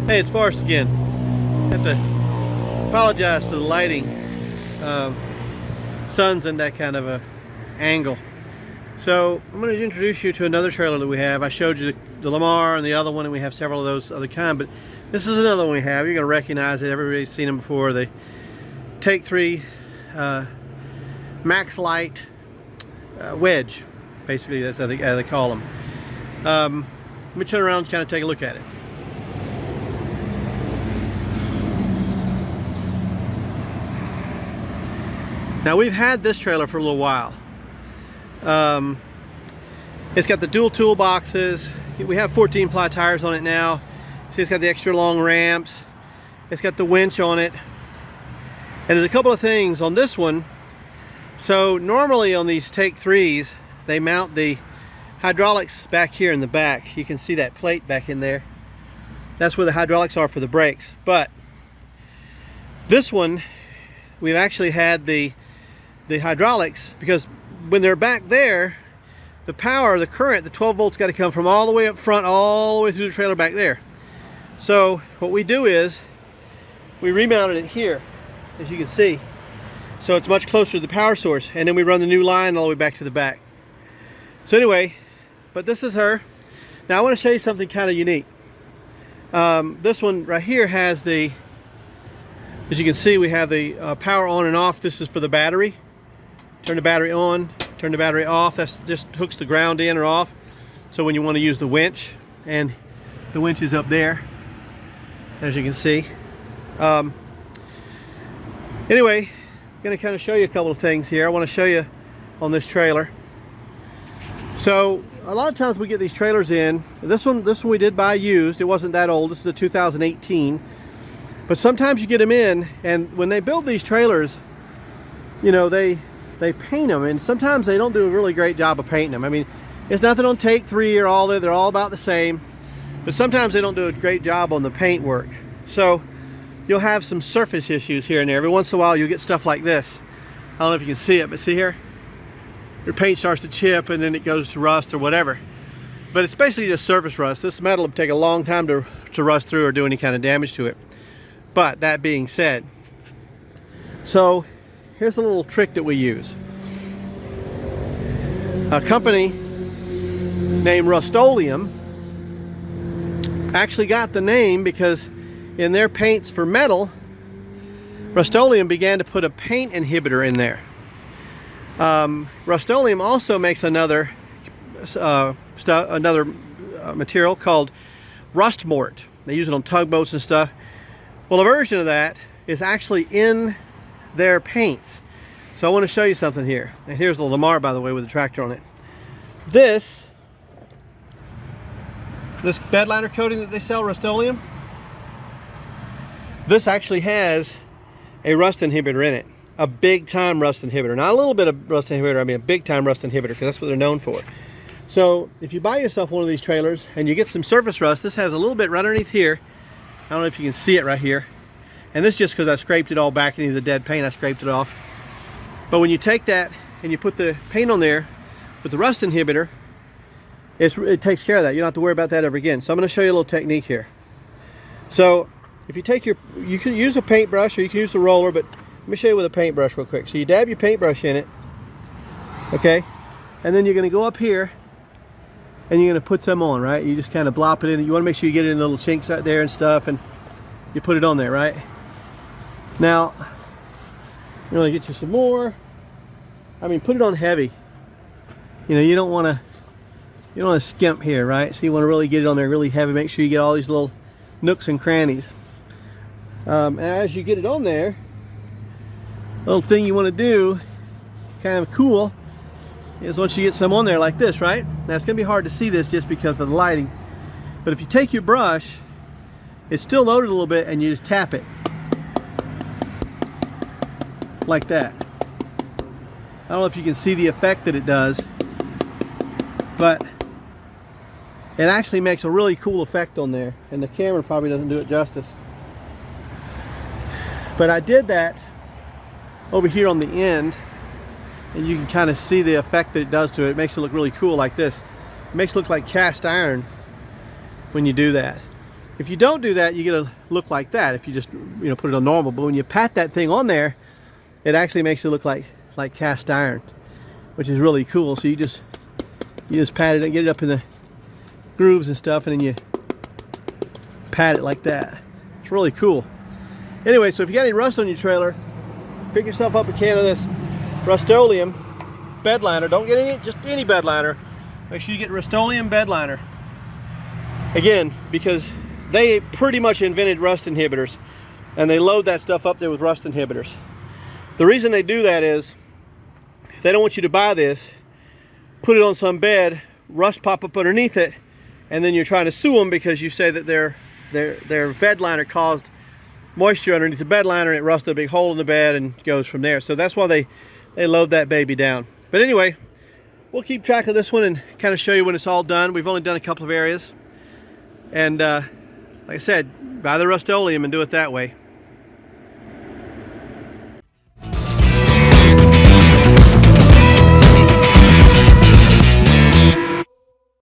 Hey, it's Forrest again. I have to apologize for the lighting. Sun's in that kind of a angle. So I'm going to introduce you to another trailer that we have. I showed you the Lamar and the other one, and we have several of those other kind, but this is another one we have. You're going to recognize it. Everybody's seen them before. The Take 3 Max Light wedge, basically. That's how they call them. Let me turn around and kind of take a look at it. Now, we've had this trailer for a little while. It's got the dual toolboxes. We have 14 ply tires on it now. See, it's got the extra long ramps. It's got the winch on it. And there's a couple of things on this one. So normally on these Take 3s, they mount the hydraulics back here in the back. You can see that plate back in there. That's where the hydraulics are for the brakes. But this one, we've actually had the hydraulics, because when they're back there, the power, the current, the 12 volts got to come from all the way up front, all the way through the trailer back there. So what we do is we remounted it here, as you can see, so it's much closer to the power source, and then we run the new line all the way back to the back. So anyway, but this is her. Now I want to show you something kind of unique. This one right here has the, as you can see, we have the power on and off. This is for the battery. Turn the battery on, turn the battery off. That's just hooks the ground in or off. So when you want to use the winch, and the winch is up there, as you can see. Anyway, I'm going to kind of show you a couple of things here. I want to show you on this trailer. So a lot of times we get these trailers in. This one we did buy used. It wasn't that old. This is a 2018. But sometimes you get them in, and when they build these trailers, you know, they paint them, and sometimes they don't do a really great job of painting them. I mean, it's nothing on Take 3 or all that. They're all about the same. But sometimes they don't do a great job on the paint work. So you'll have some surface issues here and there. Every once in a while you'll get stuff like this. I don't know if you can see it, but see here? Your paint starts to chip and then it goes to rust or whatever. But it's basically just surface rust. This metal will take a long time to rust through or do any kind of damage to it. But that being said, so here's a little trick that we use. A company named Rust-Oleum actually got the name because in their paints for metal, Rust-Oleum began to put a paint inhibitor in there. Rust-Oleum also makes another material called rust mort. They use it on tugboats and stuff. Well, a version of that is actually in their paints. So I want to show you something here. And here's the Lamar, by the way, with the tractor on it. This bed liner coating that they sell, Rust-Oleum, this actually has a rust inhibitor in it. A big time rust inhibitor. Not a little bit of rust inhibitor, I mean a big time rust inhibitor, because that's what they're known for. So if you buy yourself one of these trailers and you get some surface rust, this has a little bit right underneath here. I don't know if you can see it right here. And this is just because I scraped it all back into the dead paint. I scraped it off. But when you take that and you put the paint on there with the rust inhibitor, it takes care of that. You don't have to worry about that ever again. So I'm going to show you a little technique here. So if you take you can use a paintbrush or you can use a roller, but let me show you with a paintbrush real quick. So you dab your paintbrush in it, okay? And then you're going to go up here and you're going to put some on, right? You just kind of blop it in. You want to make sure you get it in little chinks out there and stuff, and you put it on there, right? Now, you want to get you some more. I mean, put it on heavy. You know, you don't want to skimp here, right? So you want to really get it on there really heavy. Make sure you get all these little nooks and crannies. As you get it on there, little thing you want to do, kind of cool, is once you get some on there like this, right? Now it's going to be hard to see this just because of the lighting, but if you take your brush, it's still loaded a little bit, and you just tap it like that. I don't know if you can see the effect that it does, but it actually makes a really cool effect on there, and the camera probably doesn't do it justice. But I did that over here on the end, and you can kind of see the effect that it does to it. It makes it look really cool like this. It makes it look like cast iron when you do that. If you don't do that, you get a look like that. If you just put it on normal, but when you pat that thing on there, it actually makes it look like cast iron, which is really cool. So you just pat it and get it up in the grooves and stuff, and then you pat it like that. It's really cool. Anyway, so if you got any rust on your trailer, pick yourself up a can of this Rust-Oleum bed liner. Don't get just any bed liner. Make sure you get Rust-Oleum bed liner. Again, because they pretty much invented rust inhibitors, and they load that stuff up there with rust inhibitors. The reason they do that is they don't want you to buy this, put it on some bed, rust pop up underneath it, and then you're trying to sue them because you say that their bed liner caused moisture underneath the bed liner and it rusted a big hole in the bed and goes from there. So that's why they load that baby down. But anyway, we'll keep track of this one and kind of show you when it's all done. We've only done a couple of areas. And like I said, buy the Rust-Oleum and do it that way.